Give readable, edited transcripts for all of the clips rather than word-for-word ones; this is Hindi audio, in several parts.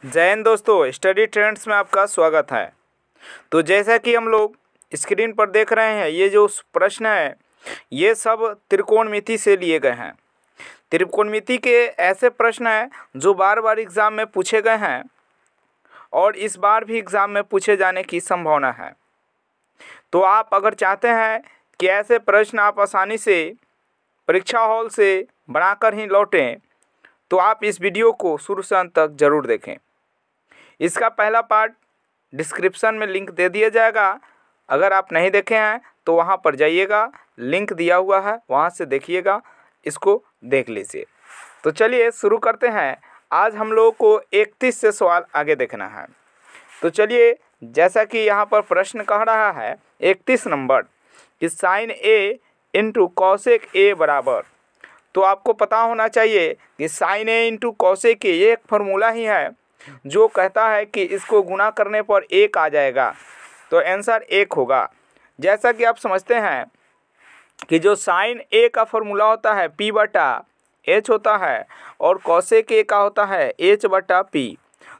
जय हिंद दोस्तों, स्टडी ट्रेंड्स में आपका स्वागत है। तो जैसा कि हम लोग स्क्रीन पर देख रहे हैं, ये जो प्रश्न है ये सब त्रिकोणमिति से लिए गए हैं। त्रिकोणमिति के ऐसे प्रश्न हैं जो बार बार एग्ज़ाम में पूछे गए हैं और इस बार भी एग्ज़ाम में पूछे जाने की संभावना है। तो आप अगर चाहते हैं कि ऐसे प्रश्न आप आसानी से परीक्षा हॉल से बनाकर ही लौटें, तो आप इस वीडियो को शुरू से अंत तक ज़रूर देखें। इसका पहला पार्ट डिस्क्रिप्शन में लिंक दे दिया जाएगा। अगर आप नहीं देखे हैं तो वहां पर जाइएगा, लिंक दिया हुआ है, वहां से देखिएगा, इसको देख लीजिए। तो चलिए शुरू करते हैं। आज हम लोगों को 31 से सवाल आगे देखना है। तो चलिए, जैसा कि यहाँ पर प्रश्न कह रहा है 31 नंबर कि sine A into cosec A बराबर, तो आपको पता होना चाहिए कि sine A into cosec A ये एक फार्मूला ही है जो कहता है कि इसको गुना करने पर 1 आ जाएगा, तो आंसर 1 होगा। जैसा कि आप समझते हैं कि जो साइन ए का फार्मूला होता है P बटा H होता है और कॉसेक ए का होता है H बटा P।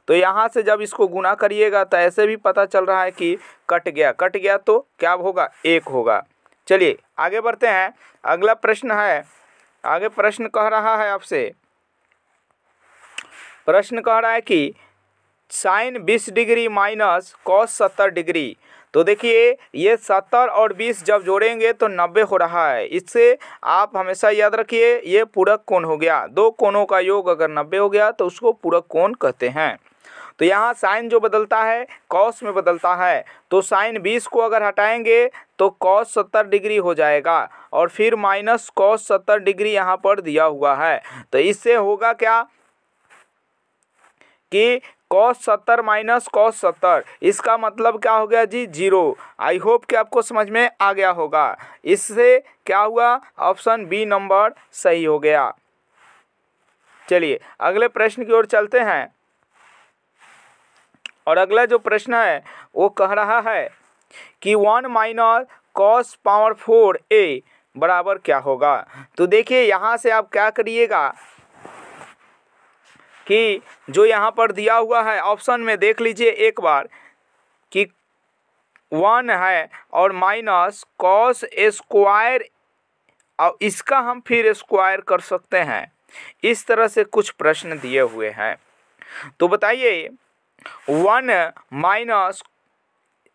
तो यहाँ से जब इसको गुना करिएगा तो ऐसे भी पता चल रहा है कि कट गया तो क्या होगा, 1 होगा। चलिए आगे बढ़ते हैं। अगला प्रश्न है, आगे प्रश्न कह रहा है आपसे, प्रश्न कह रहा है कि sine 20 degree minus cos 70 degree. तो देखिए, ये 70 और 20 जब जोड़ेंगे तो 90 हो रहा है। इससे आप हमेशा याद रखिए ये पूरक कोण हो गया। दो कोणों का योग अगर 90 हो गया तो उसको पूरक कोण कहते हैं। तो यहाँ साइन जो बदलता है कॉस में बदलता है, तो साइन 20 को अगर हटाएंगे तो कॉस 70 डिग्री हो जाएगा और फिर माइनस कॉस 70 डिग्री यहाँ पर दिया हुआ है। तो इससे होगा क्या कि कॉस 70 माइनस कॉस 70, इसका मतलब क्या हो गया जी, 0। आई होप कि आपको समझ में आ गया होगा। इससे क्या हुआ, ऑप्शन बी नंबर सही हो गया। चलिए अगले प्रश्न की ओर चलते हैं। और अगला जो प्रश्न है वो कह रहा है कि 1 माइनस कॉस पावर 4 ए बराबर क्या होगा। तो देखिए यहाँ से आप क्या करिएगा कि जो यहाँ पर दिया हुआ है ऑप्शन में देख लीजिए एक बार कि 1 है और माइनस कॉस स्क्वायर, और इसका हम फिर स्क्वायर कर सकते हैं। इस तरह से कुछ प्रश्न दिए हुए हैं। तो बताइए 1 माइनस,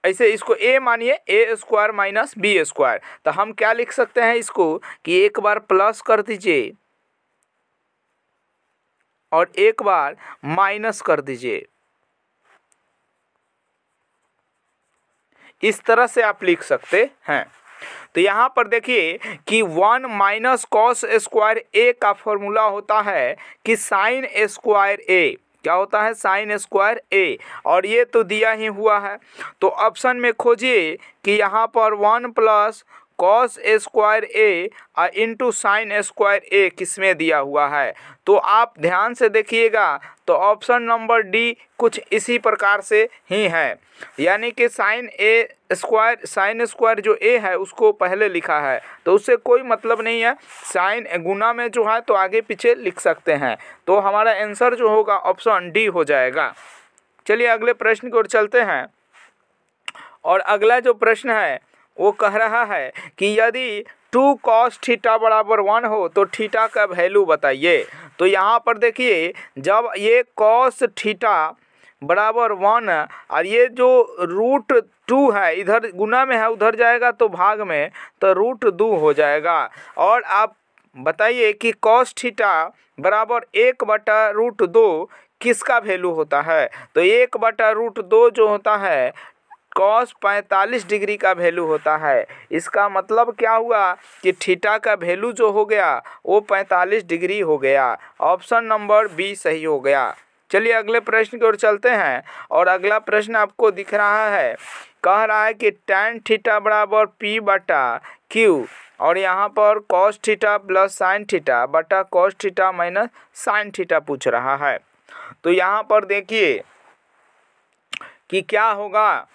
ऐसे इसको a मानिए, a square minus B square, तो हम क्या लिख सकते हैं इसको कि एक बार प्लस कर दीजिए और एक बार माइनस कर दीजिए। इस तरह से आप लिख सकते हैं। तो यहाँ पर देखिए कि 1 माइनस कॉस स्क्वायर ए का फॉर्मूला होता है कि साइन स्क्वायर ए, क्या होता है, साइन स्क्वायर ए, और ये तो दिया ही हुआ है। तो ऑप्शन में खोजिए कि यहाँ पर 1 प्लस कॉस स्क्वायर ए इंटू साइन स्क्वायर ए किसमें दिया हुआ है। तो आप ध्यान से देखिएगा तो ऑप्शन नंबर डी कुछ इसी प्रकार से ही है, यानी कि साइन स्क्वायर जो ए है उसको पहले लिखा है, तो उससे कोई मतलब नहीं है। साइन गुना में जो है तो आगे पीछे लिख सकते हैं। तो हमारा आंसर जो होगा ऑप्शन डी हो जाएगा। चलिए अगले प्रश्न की ओर चलते हैं। और अगला जो प्रश्न है वो कह रहा है कि यदि 2 cos थीटा बराबर 1 हो तो थीटा का वैल्यू बताइए। तो यहाँ पर देखिए, जब ये cos थीटा बराबर 1 और ये जो √2 है इधर गुना में है उधर जाएगा तो भाग में, तो √2 हो जाएगा। और आप बताइए कि cos थीटा बराबर 1 बटा √2 किसका वैल्यू होता है। तो 1 बटा √2 जो होता है कॉस 45 डिग्री का वैल्यू होता है। इसका मतलब क्या हुआ कि थीटा का वैल्यू जो हो गया वो 45 डिग्री हो गया। ऑप्शन नंबर बी सही हो गया। चलिए अगले प्रश्न की ओर चलते हैं। और अगला प्रश्न आपको दिख रहा है, कह रहा है कि tan थीटा बराबर P बटा Q, और यहाँ पर cos theta plus sine theta बटा cos theta minus sine theta पूछ रहा है। तो यहाँ पर देखिए कि क्या होगा।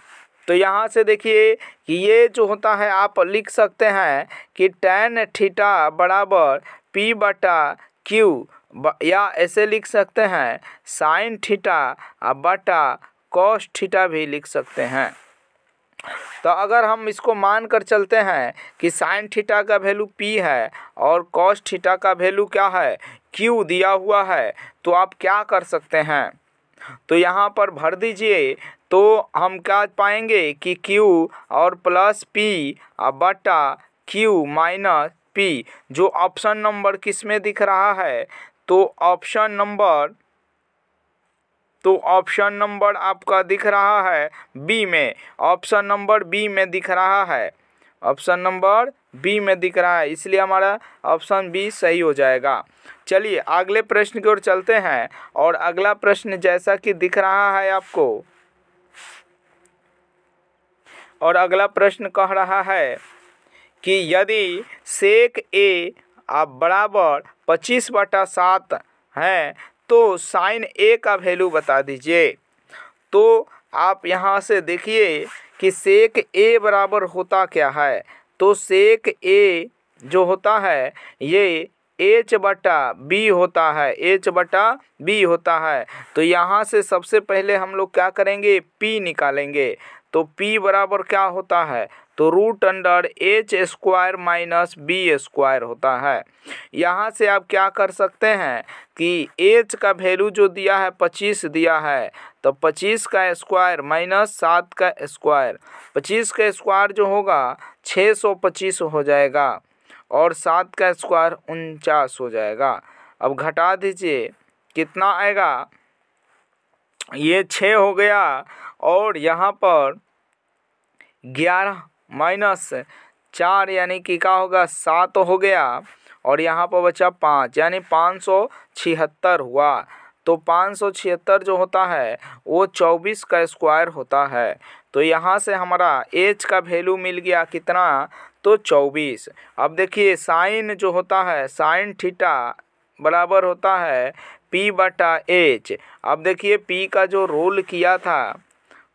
तो यहाँ से देखिए कि ये जो होता है आप लिख सकते हैं कि tan थीटा बराबर P बटा Q, या ऐसे लिख सकते हैं साइन थीटा बटा कॉस थीटा भी लिख सकते हैं। तो अगर हम इसको मान कर चलते हैं कि साइन थीटा का वैल्यू p है और कॉस थीटा का वैल्यू क्या है, q दिया हुआ है, तो आप क्या कर सकते हैं, तो यहाँ पर भर दीजिए। तो हम क्या पाएंगे कि q और प्लस p बटा q माइनस p, जो ऑप्शन नंबर किस में दिख रहा है, तो ऑप्शन नंबर आपका दिख रहा है बी में, ऑप्शन नंबर बी में दिख रहा है, ऑप्शन नंबर बी में दिख रहा है, इसलिए हमारा ऑप्शन बी सही हो जाएगा। चलिए अगले प्रश्न की ओर चलते हैं। और अगला प्रश्न जैसा कि दिख रहा है आपको, और अगला प्रश्न कह रहा है कि यदि सेक ए बराबर 25/7 है तो साइन ए का वैल्यू बता दीजिए। तो आप यहाँ से देखिए कि सेक ए बराबर होता क्या है, तो सेक ए जो होता है ये h बटा बी होता है, h बटा बी होता है। तो यहाँ से सबसे पहले हम लोग क्या करेंगे, p निकालेंगे। तो p बराबर क्या होता है, तो √h² माइनस b² होता है। यहाँ से आप क्या कर सकते हैं कि h का वैल्यू जो दिया है 25 दिया है, तो 25 का स्क्वायर माइनस 7 का स्क्वायर, 25 का स्क्वायर जो होगा 625 हो जाएगा और 7 का स्क्वायर 49 हो जाएगा। अब घटा दीजिए कितना आएगा, ये 6 हो गया और यहाँ पर 11 माइनस 4 यानी कि क्या होगा 7 हो गया और यहाँ पर बचा 5 यानी 576 हुआ। तो 576 जो होता है वो 24 का स्क्वायर होता है। तो यहाँ से हमारा h का वैल्यू मिल गया कितना, तो 24। अब देखिए साइन जो होता है साइन थीटा बराबर होता है p बटा h। अब देखिए p का जो रोल किया था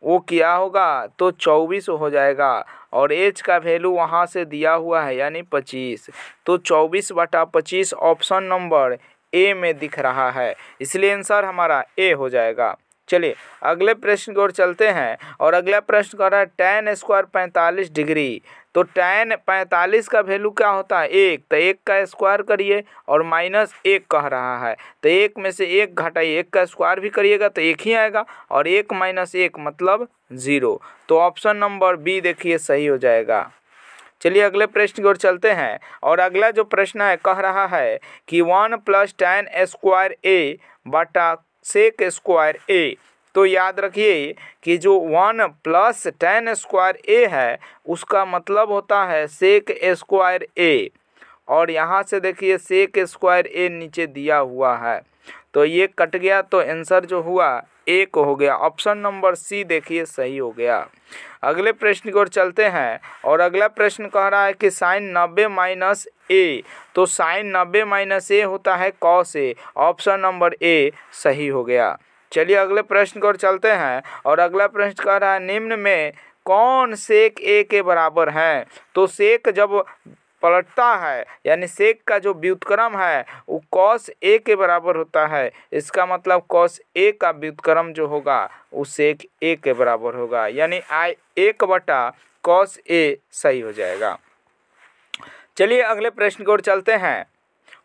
वो क्या होगा, तो 24 हो जाएगा और h का वैल्यू वहाँ से दिया हुआ है यानी 25। तो 24/25 ऑप्शन नंबर ए में दिख रहा है, इसलिए आंसर हमारा ए हो जाएगा। चलिए अगले प्रश्न की ओर चलते हैं। और अगला प्रश्न कर रहा है tan² 45 डिग्री। तो tan 45 का वैल्यू क्या होता है 1, तो 1 का स्क्वायर करिए और माइनस 1 कह रहा है, तो 1 में से 1 घटाइए, 1 का स्क्वायर भी करिएगा तो 1 ही आएगा और 1 माइनस 1 मतलब 0। तो ऑप्शन नंबर बी देखिए सही हो जाएगा। चलिए अगले प्रश्न की ओर चलते हैं। और अगला जो प्रश्न है कह रहा है कि 1 + tan² a बटा sec² a। तो याद रखिए कि जो 1 + tan² a है उसका मतलब होता है sec² a, और यहाँ से देखिए sec² a नीचे दिया हुआ है, तो ये कट गया तो आंसर जो हुआ 1 हो गया। ऑप्शन नंबर सी देखिए सही हो गया। अगले प्रश्न की ओर चलते हैं। और अगला प्रश्न कह रहा है कि साइन 90 - a। तो साइन 90 - a होता है cos a। Option number A सही हो गया। चलिए अगले प्रश्न की ओर चलते हैं। और अगला प्रश्न कह रहा है निम्न में कौन सेक a के बराबर है। तो सेक जब पलटता है यानी सेक का जो व्युत्क्रम है वो cos a के बराबर होता है, इसका मतलब cos a का व्युत्क्रम जो होगा वो सेक a के बराबर होगा, यानी 1/cos a सही हो जाएगा। चलिए अगले प्रश्न की ओर चलते हैं।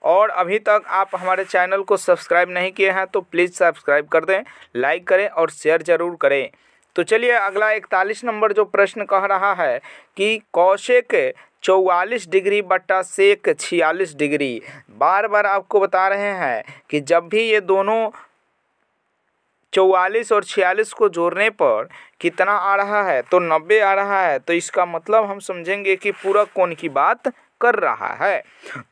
और अभी तक आप हमारे चैनल को सब्सक्राइब नहीं किए हैं तो प्लीज़ सब्सक्राइब कर दें, लाइक करें और शेयर ज़रूर करें। तो चलिए अगला 41 नंबर जो प्रश्न कह रहा है कि कौशिक 44 डिग्री बटा सेक 46 डिग्री। बार बार आपको बता रहे हैं कि जब भी ये दोनों 44 और 46 को जोड़ने पर कितना आ रहा है, तो 90 आ रहा है, तो इसका मतलब हम समझेंगे कि पूरक कोण की बात कर रहा है।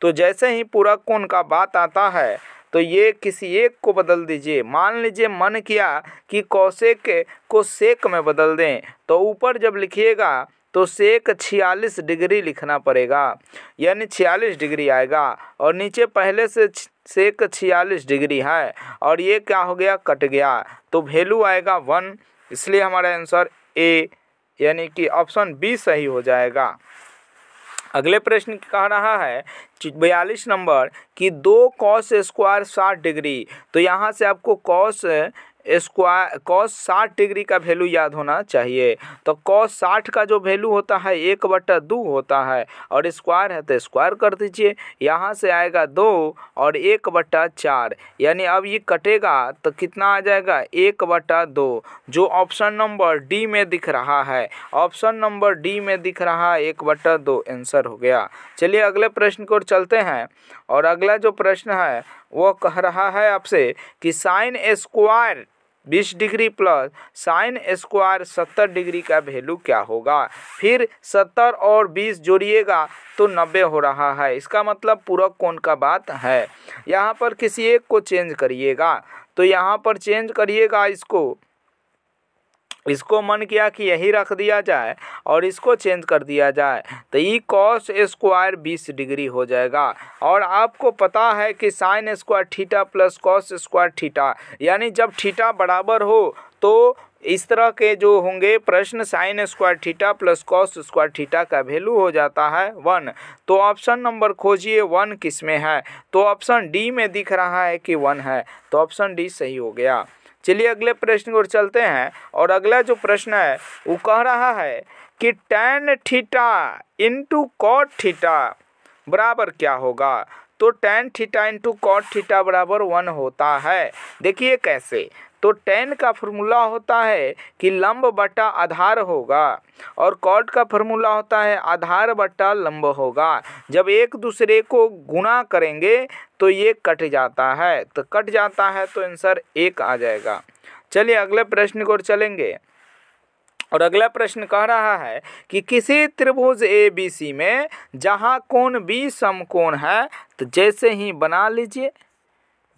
तो जैसे ही पूरक कोण का बात आता है तो ये किसी एक को बदल दीजिए। मान लीजिए मन किया कि कौशिक को सेक में बदल दें, तो ऊपर जब लिखिएगा तो सेक 46 डिग्री लिखना पड़ेगा, यानी 46 डिग्री आएगा और नीचे पहले से सेक 46 डिग्री है और ये क्या हो गया, कट गया, तो वैल्यू आएगा 1। इसलिए हमारा आंसर ए यानी कि ऑप्शन बी सही हो जाएगा। अगले प्रश्न कह रहा है 42 नंबर कि 2 कॉस स्क्वायर 60 डिग्री। तो यहाँ से आपको कॉस 60 डिग्री का वैल्यू याद होना चाहिए। तो कॉस 60 का जो वैल्यू होता है 1/2 होता है और स्क्वायर है तो स्क्वायर कर दीजिए। यहाँ से आएगा 2 और 1/4, यानी अब ये कटेगा तो कितना आ जाएगा 1/2, जो ऑप्शन नंबर डी में दिख रहा है। ऑप्शन नंबर डी में दिख रहा है 1/2 आंसर हो गया। चलिए अगले प्रश्न की ओर चलते हैं और अगला जो प्रश्न है वो कह रहा है आपसे कि sine square 20 degree plus sine square 70 degree का वैल्यू क्या होगा। फिर 70 और 20 जोड़िएगा तो 90 हो रहा है। इसका मतलब पूरक कोण का बात है। यहाँ पर किसी एक को चेंज करिएगा, तो यहाँ पर चेंज करिएगा इसको मन किया कि यही रख दिया जाए और इसको चेंज कर दिया जाए तो ई कॉस स्क्वायर 20 डिग्री हो जाएगा। और आपको पता है कि sine square theta plus cos square theta, यानी जब थीटा बराबर हो तो इस तरह के जो होंगे प्रश्न sine square theta plus cos square theta का वैल्यू हो जाता है 1। तो ऑप्शन नंबर खोजिए 1 किस में है। तो ऑप्शन डी में दिख रहा है कि 1 है, तो ऑप्शन डी सही हो गया। चलिए अगले प्रश्न की ओर चलते हैं और अगला जो प्रश्न है वो कह रहा है कि tan theta into cot theta बराबर क्या होगा। तो tan theta into cot theta बराबर 1 होता है। देखिए कैसे, तो tan का फॉर्मूला होता है कि लंब बटा आधार होगा और कॉट का फॉर्मूला होता है आधार बटा लंब होगा। जब एक दूसरे को गुणा करेंगे तो ये कट जाता है, तो कट जाता है तो आंसर 1 आ जाएगा। चलिए अगले प्रश्न की ओर चलेंगे और अगला प्रश्न कह रहा है कि किसी त्रिभुज ABC में जहाँ कोण B समकोण है, तो जैसे ही बना लीजिए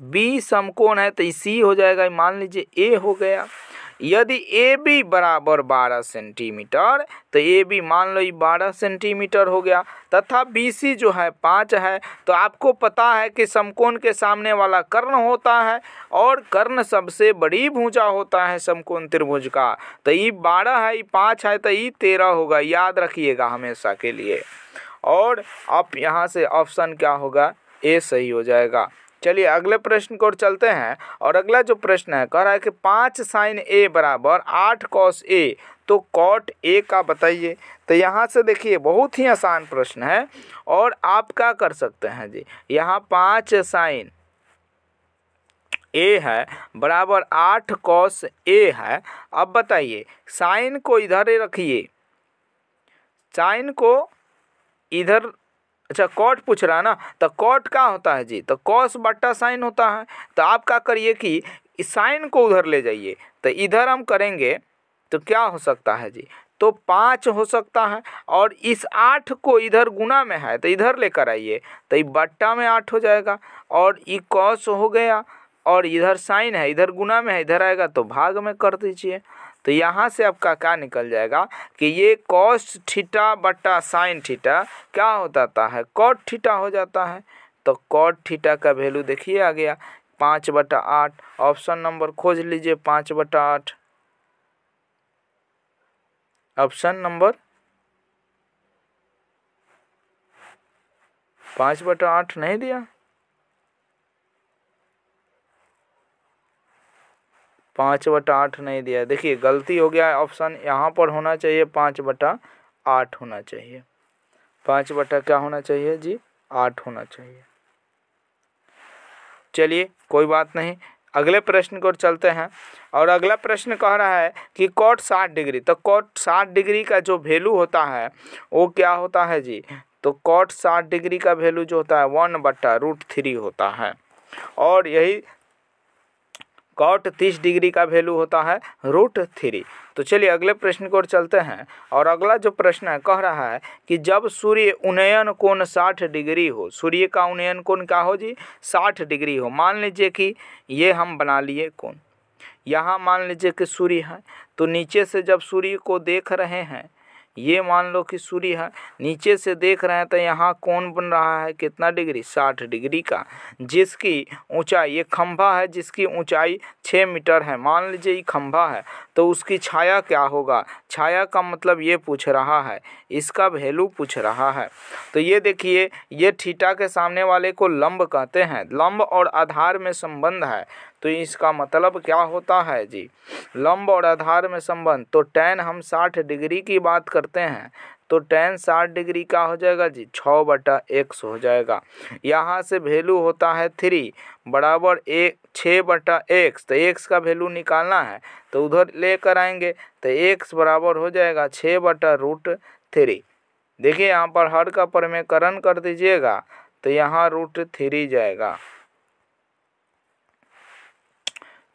B समकोण है तो सी हो जाएगा, मान लीजिए A हो गया। यदि AB बराबर 12 सेंटीमीटर तो AB मान लो 12 सेंटीमीटर हो गया, तथा BC जो है 5 है। तो आपको पता है कि समकोण के सामने वाला कर्ण होता है और कर्ण सबसे बड़ी भुजा होता है समकोण त्रिभुज का। तो ये 12 है, ये 5 है, तो ये 13 होगा, याद रखिएगा हमेशा के लिए। और आप यहाँ से ऑप्शन क्या होगा, ए सही हो जाएगा। चलिए अगले प्रश्न की ओर चलते हैं और अगला जो प्रश्न है कह रहा है कि 5 साइन ए बराबर 8 कॉस ए, तो कॉट ए का बताइए। तो यहाँ से देखिए बहुत ही आसान प्रश्न है और आप क्या कर सकते हैं जी, यहाँ 5 साइन ए है बराबर 8 कॉस ए है। अब बताइए साइन को इधर रखिए, साइन को इधर, अच्छा कॉट पूछ रहा है ना, तो कॉट क्या होता है जी, तो कॉस बट्टा साइन होता है। तो आप क्या करिए कि इस साइन को उधर ले जाइए, तो इधर हम करेंगे तो क्या हो सकता है जी, तो 5 हो सकता है और इस 8 को इधर गुना में है तो इधर लेकर आइए तो ये बट्टा में 8 हो जाएगा और ये कॉस हो गया और इधर साइन है, इधर गुना में है, इधर आएगा तो भाग में कर दीजिए। तो यहाँ से आपका क्या निकल जाएगा कि ये कॉस थीटा बट्टा साइन थीटा क्या हो जाता है, कॉट थीटा हो जाता है। तो कॉट थीटा का वैल्यू देखिए आ गया 5/8। ऑप्शन नंबर खोज लीजिए 5/8। ऑप्शन नंबर 5/8 नहीं दिया, 5/8 नहीं दिया। देखिए गलती हो गया, ऑप्शन यहाँ पर होना चाहिए 5/8 होना चाहिए। 5 बटा क्या होना चाहिए जी, 8 होना चाहिए। चलिए कोई बात नहीं, अगले प्रश्न की ओर चलते हैं और अगला प्रश्न कह रहा है कि कॉट 60 डिग्री। तो कॉट 60 डिग्री का जो वैल्यू होता है वो क्या होता है जी, तो कॉट 60 डिग्री का वैल्यू जो होता है 1/√3 होता है और यही कॉट 30 डिग्री का वैल्यू होता है √3। तो चलिए अगले प्रश्न की ओर चलते हैं और अगला जो प्रश्न है कह रहा है कि जब सूर्य उन्नयन कोण 60 डिग्री हो, सूर्य का उन्नयन कोण क्या हो जी, 60 डिग्री हो। मान लीजिए कि ये हम बना लिए कोण, यहाँ मान लीजिए कि सूर्य है, तो नीचे से जब सूर्य को देख रहे हैं, ये मान लो कि सूर्य है। नीचे से देख रहे हैं तो यहाँ कौन बन रहा है, कितना डिग्री, 60 डिग्री का, जिसकी ऊंचाई, ये खंभा है जिसकी ऊंचाई 6 मीटर है। मान लीजिए ये खंभा है तो उसकी छाया क्या होगा, छाया का मतलब ये पूछ रहा है, इसका वैल्यू पूछ रहा है। तो ये देखिए, ये थीटा के सामने वाले को लंब कहते हैं, लंब और आधार में संबंध है। तो इसका मतलब क्या होता है जी, लंब और आधार में संबंध। तो tan हम 60 डिग्री की बात करते हैं तो tan 60 डिग्री का हो जाएगा जी 6/x हो जाएगा। यहाँ से वैल्यू होता है 3 बराबर 6/x। तो x का वैल्यू निकालना है तो उधर लेकर आएंगे तो x बराबर हो जाएगा 6/√3। देखिए यहाँ पर हर का परिमेयकरण कर दीजिएगा तो यहाँ √3 जाएगा,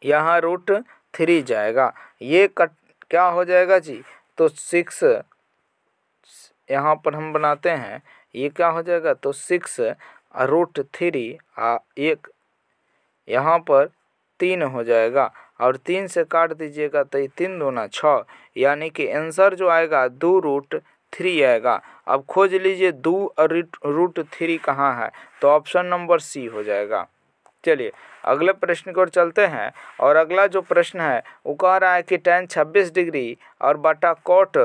यहाँ √3 जाएगा। ये क्या हो जाएगा जी, तो 6 यहाँ पर हम बनाते हैं, ये क्या हो जाएगा, तो 6√3 एक यहाँ पर 3 हो जाएगा और 3 से काट दीजिएगा तो ये 3 दूना 6, यानी कि आंसर जो आएगा 2√3 आएगा। अब खोज लीजिए 2√3 कहाँ है, तो ऑप्शन नंबर सी हो जाएगा। चलिए अगले प्रश्न की ओर चलते हैं और अगला जो प्रश्न है वो कह रहा है कि tan 26 डिग्री और बटा cot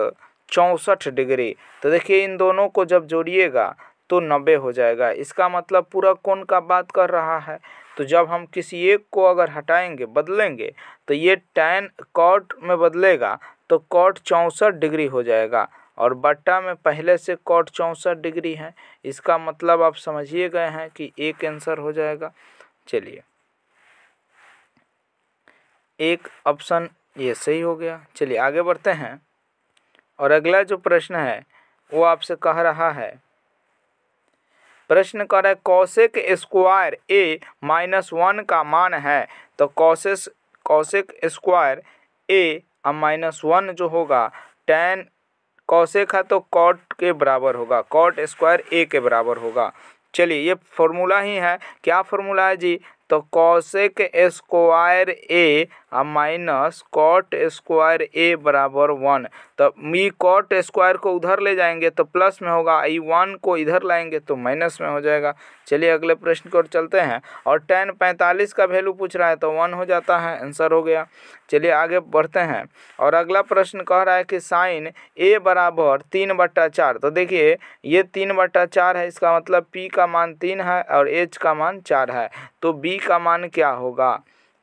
64 डिग्री। तो देखिए इन दोनों को जब जोड़िएगा तो 90 हो जाएगा। इसका मतलब पूरा कोण का बात कर रहा है। तो जब हम किसी एक को अगर हटाएंगे, बदलेंगे, तो ये tan cot में बदलेगा तो cot 64 डिग्री हो जाएगा और बट्टा में पहले से cot 64 डिग्री है। इसका मतलब आप समझिए गए हैं कि एक आंसर हो जाएगा। चलिए एक ऑप्शन ये सही हो गया। चलिए आगे बढ़ते हैं और अगला जो प्रश्न है वो आपसे कह रहा है, प्रश्न कर रहा है कॉसेक स्क्वायर a -1 का मान है। तो कॉसेक स्क्वायर a -1 जो होगा tan कॉसेक है तो कॉट के बराबर होगा, कॉट स्क्वायर a के बराबर होगा। चलिए ये फॉर्मूला ही है, क्या फॉर्मूला है जी, तो cosec square a minus cot square a बराबर 1। तो मी कॉट स्क्वायर को उधर ले जाएंगे तो प्लस में होगा, आई 1 को इधर लाएंगे तो माइनस में हो जाएगा। चलिए अगले प्रश्न की ओर चलते हैं और tan 45 का वैल्यू पूछ रहा है तो 1 हो जाता है, आंसर हो गया। चलिए आगे बढ़ते हैं और अगला प्रश्न कह रहा है कि साइन a बराबर 3/4। तो देखिए ये 3/4 है, इसका मतलब p का मान 3 है और h का मान 4 है। तो b का मान क्या होगा,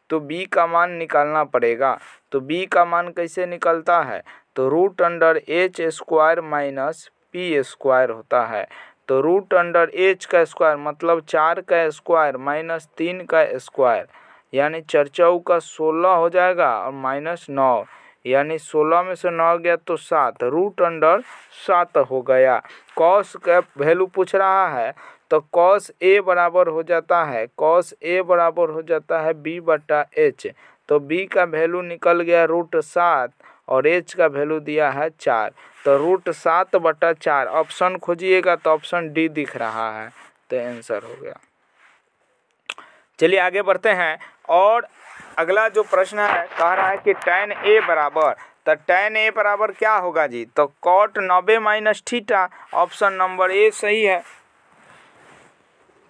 तो b का मान निकालना पड़ेगा। तो b का मान कैसे निकलता है, तो √h² माइनस p स्क्वायर होता है। तो √h का स्क्वायर मतलब 4 का स्क्वायर माइनस 3 का स्क्वायर, यानी 4 चौक का 16 हो जाएगा और माइनस 9, यानी 16 में से 9 गया तो 7, √7 हो गया। कॉस का वैल्यू पूछ रहा है तो cos a बराबर हो जाता है, cos a बराबर हो जाता है b/h। तो b का वैल्यू निकल गया √7 और h का वैल्यू दिया है 4। तो √7/4 ऑप्शन खोजिएगा तो ऑप्शन डी दिख रहा है, तो आंसर हो गया। चलिए आगे बढ़ते हैं और अगला जो प्रश्न है कह रहा है कि tan a बराबर, तो tan a बराबर क्या होगा जी, तो cot 90 - theta, option number A सही है।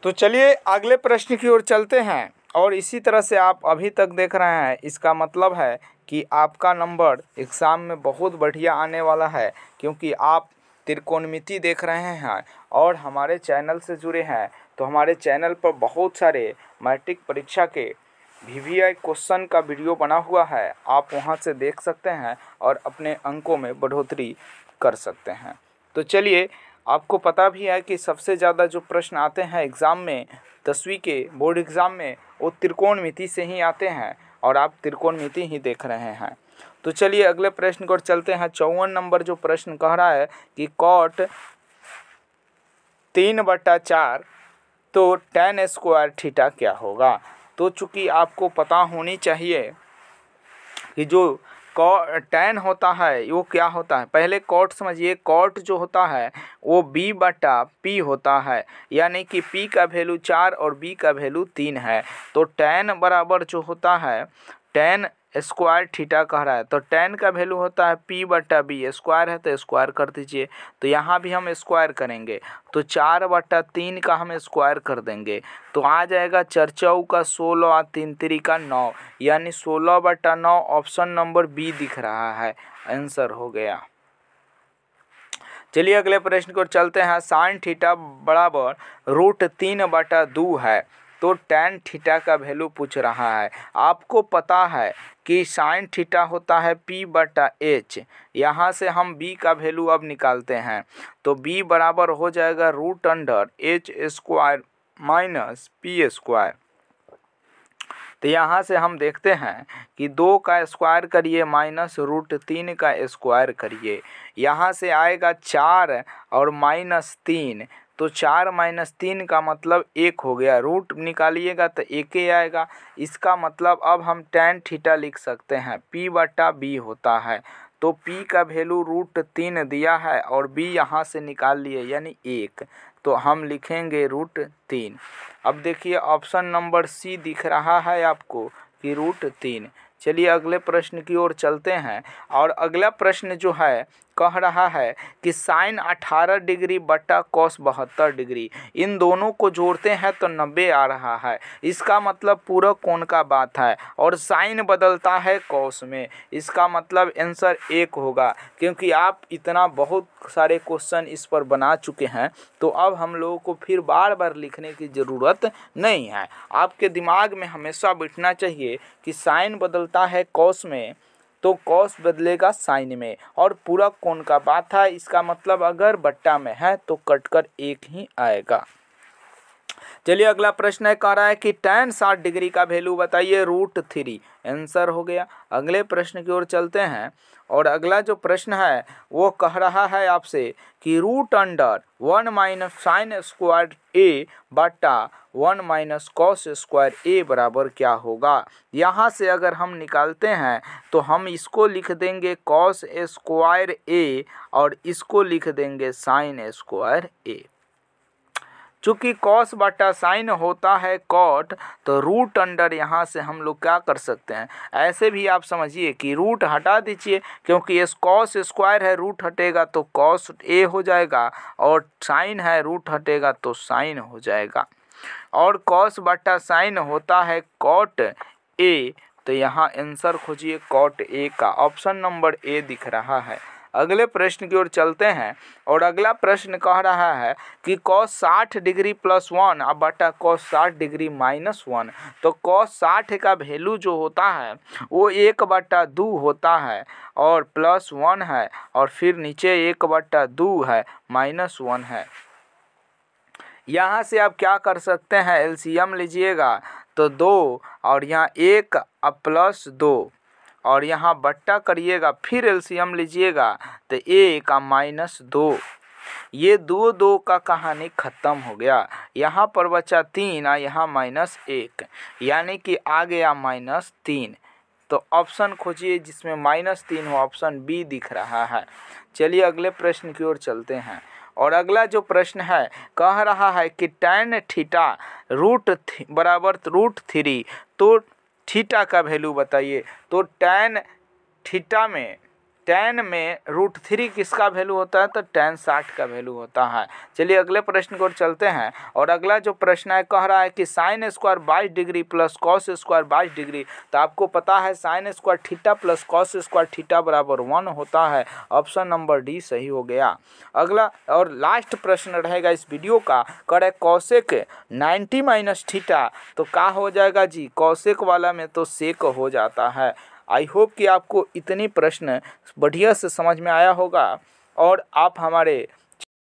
तो चलिए अगले प्रश्न की ओर चलते हैं और इसी तरह से आप अभी तक देख रहे हैं, इसका मतलब है कि आपका नंबर एग्ज़ाम में बहुत बढ़िया आने वाला है, क्योंकि आप त्रिकोणमिति देख रहे हैं और हमारे चैनल से जुड़े हैं। तो हमारे चैनल पर बहुत सारे मैट्रिक परीक्षा के VVI क्वेश्चन का वीडियो बना हुआ है, आप वहां से देख सकते हैं और अपने अंकों में बढ़ोतरी कर सकते हैं। तो चलिए आपको पता भी है कि सबसे ज़्यादा जो प्रश्न आते हैं एग्ज़ाम में, 10वीं के बोर्ड एग्ज़ाम में, वो त्रिकोणमिति से ही आते हैं और आप त्रिकोणमिति ही देख रहे हैं। तो चलिए अगले प्रश्न को चलते हैं। 54 नंबर जो प्रश्न कह रहा है कि cot 3/4 तो tan स्क्वायर थीटा क्या होगा। तो चूँकि आपको पता होनी चाहिए कि जो tan होता है वो क्या होता है, पहले cot समझिए। cot जो होता है वो b/p होता है, यानी कि p का वैल्यू 4 और b का वैल्यू 3 है। तो tan बराबर जो होता है टेन स्क्वायर थीटा कह रहा है, तो टेन का वैल्यू होता है p बटा बी, स्क्वायर है तो स्क्वायर कर दीजिए। तो यहाँ भी हम स्क्वायर करेंगे तो 4/3 का हम स्क्वायर कर देंगे, तो आ जाएगा 4 चौ का 16 और 3 3 का 9, यानी 16/9 ऑप्शन नंबर बी दिख रहा है, आंसर हो गया। चलिए अगले प्रश्न को चलते हैं। साइन थीटा बराबर √3/2 है, तो टेन थीटा का वैल्यू पूछ रहा है। आपको पता है कि साइन थीटा होता है p/h, यहाँ से हम b का वैल्यू अब निकालते हैं, तो b बराबर हो जाएगा √h² माइनस p²। तो यहाँ से हम देखते हैं कि 2 का स्क्वायर करिए माइनस √3 का स्क्वायर करिए, यहाँ से आएगा 4 और -3, तो 4 - 3 का मतलब 1 हो गया, रूट निकालिएगा तो 1 ही आएगा। इसका मतलब अब हम टेन थीटा लिख सकते हैं, p/b होता है, तो p का वैल्यू √3 दिया है और b यहाँ से निकाल लिए यानी 1, तो हम लिखेंगे √3। अब देखिए ऑप्शन नंबर सी दिख रहा है आपको कि √3। चलिए अगले प्रश्न की ओर चलते हैं, और अगला प्रश्न जो है कह रहा है कि साइन 18 डिग्री बटा कॉस 72 डिग्री, इन दोनों को जोड़ते हैं तो 90 आ रहा है। इसका मतलब पूरा कोण का बात है और साइन बदलता है कॉस में, इसका मतलब आंसर 1 होगा, क्योंकि आप इतना बहुत सारे क्वेश्चन इस पर बना चुके हैं, तो अब हम लोगों को फिर बार बार लिखने की ज़रूरत नहीं है। आपके दिमाग में हमेशा बैठना चाहिए कि साइन बदलता है कॉस में तो कॉस बदलेगा साइन में, और पूरा कोण का बात है, इसका मतलब अगर बट्टा में है तो कटकर 1 ही आएगा। चलिए अगला प्रश्न है, कह रहा है कि tan 60 डिग्री का वैल्यू बताइए √3, आंसर हो गया। अगले प्रश्न की ओर चलते हैं, और अगला जो प्रश्न है वो कह रहा है आपसे कि √1 - sin स्क्वायर a बटा 1 - cos स्क्वायर a बराबर क्या होगा। यहाँ से अगर हम निकालते हैं तो हम इसको लिख देंगे cos स्क्वायर a और इसको लिख देंगे sin स्क्वायर a। चूँकि कॉस बटा साइन होता है कॉट, तो √, यहाँ से हम लोग क्या कर सकते हैं, ऐसे भी आप समझिए कि रूट हटा दीजिए, क्योंकि ये कॉस स्क्वायर है, रूट हटेगा तो कॉस ए हो जाएगा, और साइन है रूट हटेगा तो साइन हो जाएगा, और कॉस बटा साइन होता है कॉट ए, तो यहाँ आंसर खोजिए कॉट ए का, ऑप्शन नंबर ए दिख रहा है। अगले प्रश्न की ओर चलते हैं, और अगला प्रश्न कह रहा है कि cos 60 डिग्री +1 अब बटा cos 60 डिग्री -1, तो cos 60 का वैल्यू जो होता है वो 1/2 होता है और +1 है, और फिर नीचे 1/2 है -1 है। यहाँ से आप क्या कर सकते हैं, एलसीएम लीजिएगा तो 2 और यहाँ 1 अब +2 और यहाँ बट्टा करिएगा, फिर एलसीएम लीजिएगा तो 1 -2, ये 2 का कहानी ख़त्म हो गया। यहाँ पर बचा 3 और यहाँ -1, यानी कि आ गया -3। तो ऑप्शन खोजिए जिसमें -3 हो, ऑप्शन बी दिख रहा है। चलिए अगले प्रश्न की ओर चलते हैं, और अगला जो प्रश्न है कह रहा है कि tan थीटा बराबर √3, तो थीटा का वैल्यू बताइए। तो tan थीटा में √3 किसका वैल्यू होता है, तो tan 60 का वैल्यू होता है। चलिए अगले प्रश्न को चलते हैं, और अगला जो प्रश्न है कह रहा है कि sin square 22 degree plus cos square 22 degree, तो आपको पता है sin square theta plus cos square theta बराबर 1 होता है, ऑप्शन नंबर डी सही हो गया। अगला और लास्ट प्रश्न रहेगा इस वीडियो का, करे कॉसेक 90 - थीटा, तो क्या हो जाएगा जी, कॉसेक वाला में तो सेक हो जाता है। आई होप कि आपको इतनी प्रश्न बढ़िया से समझ में आया होगा, और आप हमारे